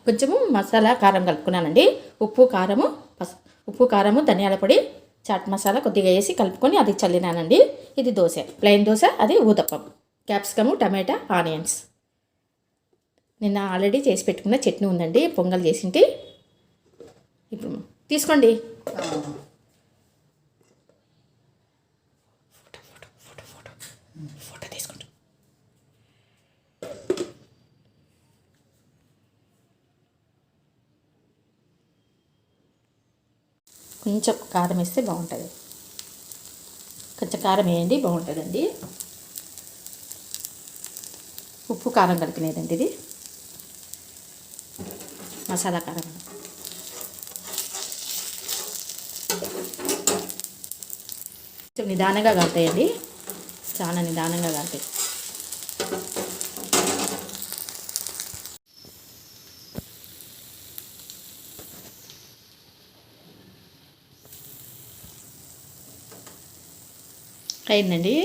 కొంచెము మసాలా కారం కలుపుకున్నానండి. ఉప్పు కారము ధనియాల పొడి చాట్ మసాలా కొద్దిగా వేసి కలుపుకొని అది చల్లినానండి. ఇది దోశ, ప్లెయిన్ దోశ, అది ఊతప్పం, క్యాప్సికము, టమాటా, ఆనియన్స్. నిన్న ఆల్రెడీ చేసి పెట్టుకున్న చట్నీ ఉందండి, పొంగల్ చేసింటి. ఇప్పుడు తీసుకోండి. ఫోటో తీసుకోండి. కొంచెం కారం వేస్తే బాగుంటుంది. కొంచెం కారం వేయండి, బాగుంటుందండి. ఉప్పు కారం కలిపినదండి ఇది, మసాలా కారం. కొంచెం నిదానంగా కాలుతాయండి, చాలా నిదానంగా కాలుతాయి. అయిందండి.